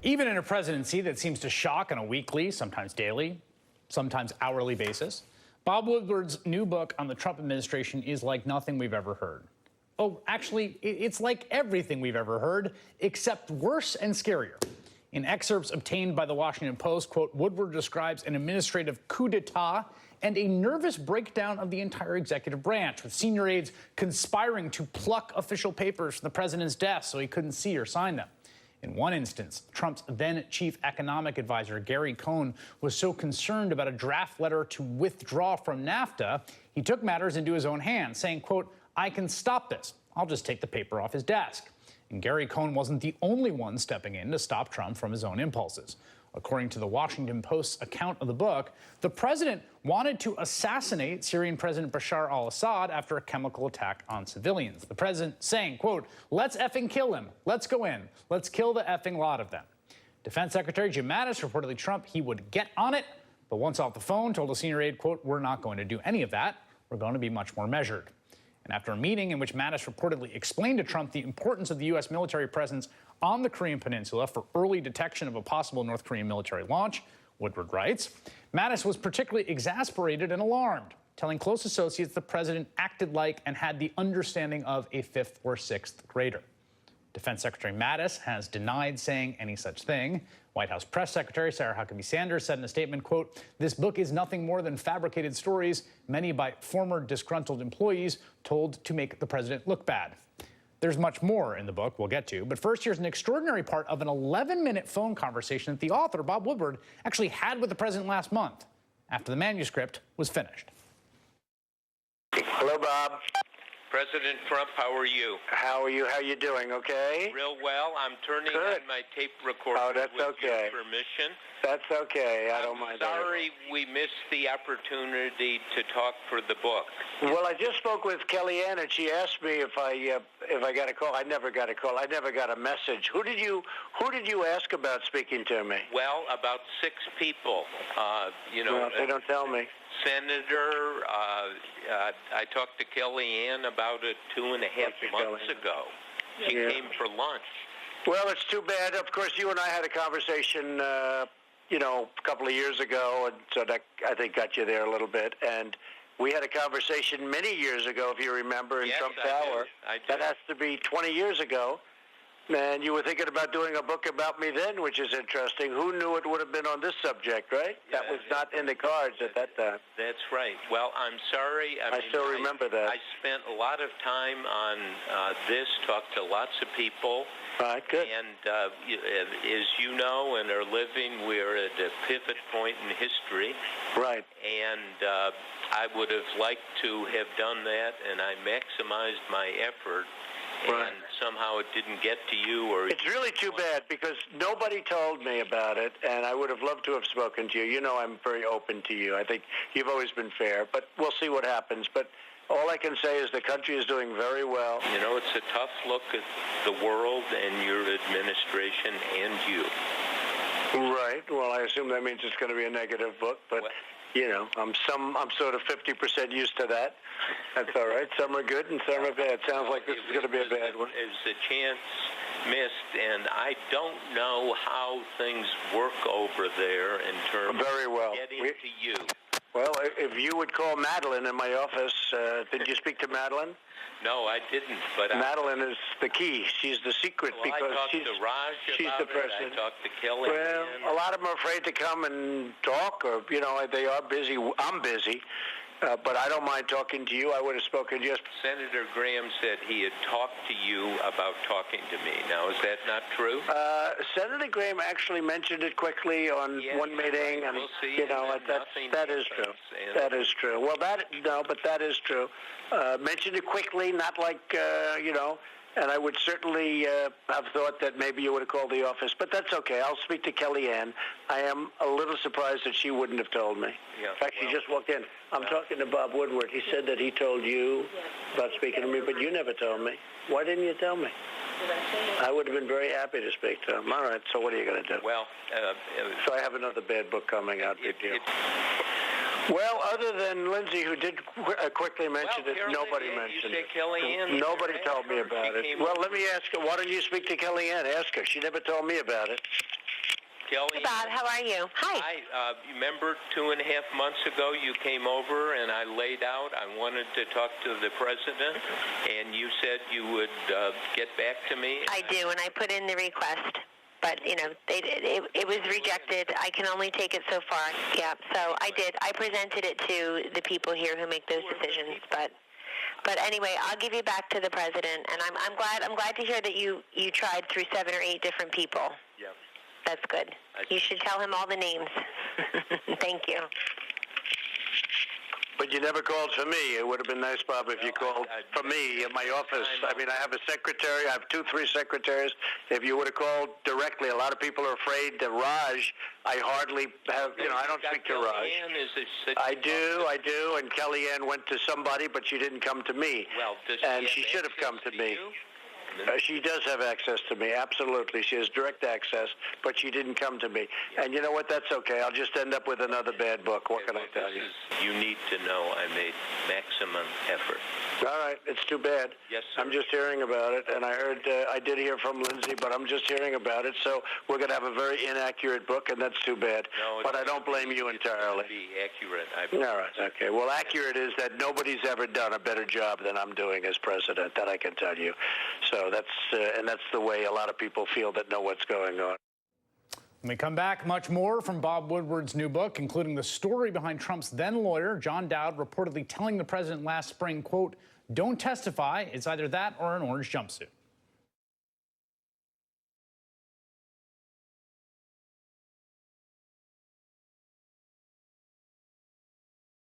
Even in a presidency that seems to shock on a weekly, sometimes daily, sometimes hourly basis, Bob Woodward's new book on the Trump administration is like nothing we've ever heard. Oh, actually, it's like everything we've ever heard, except worse and scarier. In excerpts obtained by the Washington Post, quote, Woodward describes an administrative coup d'etat and a nervous breakdown of the entire executive branch, with senior aides conspiring to pluck official papers from the president's desk so he couldn't see or sign them. In one instance, Trump's then chief economic advisor, Gary Cohn, was so concerned about a draft letter to withdraw from NAFTA, he took matters into his own hands, saying, quote, I can stop this. I'll just take the paper off his desk. And Gary Cohn wasn't the only one stepping in to stop Trump from his own impulses. According to the Washington Post's account of the book, the president wanted to assassinate Syrian President Bashar al-Assad after a chemical attack on civilians. The president saying, quote, let's effing kill him. Let's go in. Let's kill the effing lot of them. Defense Secretary Jim Mattis reportedly Trump he would get on it, but once off the phone told a senior aide, quote, we're not going to do any of that. We're going to be much more measured. And after a meeting in which Mattis reportedly explained to Trump the importance of the U.S. military presence on the Korean Peninsula for early detection of a possible North Korean military launch, Woodward writes, Mattis was particularly exasperated and alarmed, telling close associates the president acted like and had the understanding of a fifth or sixth grader. Defense Secretary Mattis has denied saying any such thing. White House Press Secretary Sarah Huckabee Sanders said in a statement, quote, this book is nothing more than fabricated stories, many by former disgruntled employees told to make the president look bad. There's much more in the book we'll get to, but first here's an extraordinary part of an 11-minute phone conversation that the author, Bob Woodward, actually had with the president last month after the manuscript was finished. Hello, Bob. President Trump, how are you? How are you? How you doing? Okay? Real well. I'm turning on my tape recorder that's with okay. your permission. That's okay. I don't mind. Sorry we missed the opportunity to talk for the book. Well, I just spoke with Kellyanne, and she asked me if I got a call. I never got a call. I never got a message. Who did you ask about speaking to me? Well, about 6 people. Well, they don't tell me. Senator, I talked to Kellyanne about it 2.5 months ago. She came for lunch. Well, it's too bad. Of course, you and I had a conversation, a couple of years ago, and so that, I think, got you there a little bit. And we had a conversation many years ago, if you remember, in Trump Tower. I did. That has to be 20 years ago. And you were thinking about doing a book about me then, which is interesting. Who knew it would have been on this subject, right? Yeah, that was not in the cards at that time. That's right. Well, I'm sorry. I still remember that. I spent a lot of time on this, talked to lots of people. All right, good. And as you know and are living, we're at a pivot point in history. Right. And I would have liked to have done that, and I maximized my effort. Right. And somehow it didn't get to you. It's really too bad because nobody told me about it, and I would have loved to have spoken to you. You know I'm very open to you. I think you've always been fair, but we'll see what happens. But all I can say is the country is doing very well. You know, it's a tough look at the world and your administration and you. Right. Well, I assume that means it's going to be a negative book, but... I'm sort of 50% used to that. That's all right. Some are good and some are bad. Sounds like this is going to be a bad one. It's a chance missed, and I don't know how things work over there in terms of getting to you. Well, if you would call Madeline in my office, did you speak to Madeline? No, I didn't. But Madeline is the key. She's the secret because she's the president. I talked to Kelly. Well, a lot of them are afraid to come and talk, or they are busy. I'm busy, but I don't mind talking to you. I would have spoken just. Senator Graham said he had talked to you about talking to me. Now, is that not true? Senator Graham actually mentioned it quickly on one meeting, and we'll see, that is true. That is true. Well, but that is true. Mentioned it quickly, not like and I would certainly have thought that maybe you would have called the office, but that's okay. I'll speak to Kellyanne. I am a little surprised that she wouldn't have told me. Yeah, in fact, she just walked in. I'm talking to Bob Woodward. He said that he told you about speaking to me, but you never told me. Why didn't you tell me? I would have been very happy to speak to him. All right, so what are you going to do? Well, so I have another bad book coming out. Well, other than Lindsay, who did quickly mention it, nobody mentioned it. Kellyanne, nobody told me about it. Well, let me ask her. Why don't you speak to Kellyanne? Ask her. She never told me about it. Kelly. Bob, how are you? Hi. Hi. Remember 2.5 months ago you came over and I laid out, I wanted to talk to the president, and you said you would get back to me? I do, and I put in the request. But, you know, it was rejected. I can only take it so far. Yeah, so I did. I presented it to the people here who make those decisions. But anyway, I'll give you back to the president, and I'm glad to hear that you tried through 7 or 8 different people. Yeah. That's good. You should tell him all the names. Thank you. But you never called for me. It would have been nice, Bob, if you called for me in my office. I mean, I have a secretary. I have 2, 3 secretaries. If you would have called directly, a lot of people are afraid that Raj, I hardly have, you know, I don't speak to Raj. I do, and Kellyanne went to somebody, but she didn't come to me. Well, and she should have come to me. She does have access to me, absolutely. She has direct access, but she didn't come to me. And you know what? That's okay. I'll just end up with another bad book. What can I tell you? You need to know I made maximum effort. All right. It's too bad. Yes, sir. I'm just hearing about it, and I heard, I did hear from Lindsay, but I'm just hearing about it. So we're going to have a very inaccurate book, and that's too bad. No, but I don't blame you entirely. It's be accurate. All right. Okay. Well, accurate is that nobody's ever done a better job than I'm doing as president. That I can tell you. So that's the way a lot of people feel that know what's going on. When we come back, much more from Bob Woodward's new book, including the story behind Trump's then lawyer, John Dowd, reportedly telling the president last spring, quote, "Don't testify. It's either that or an orange jumpsuit."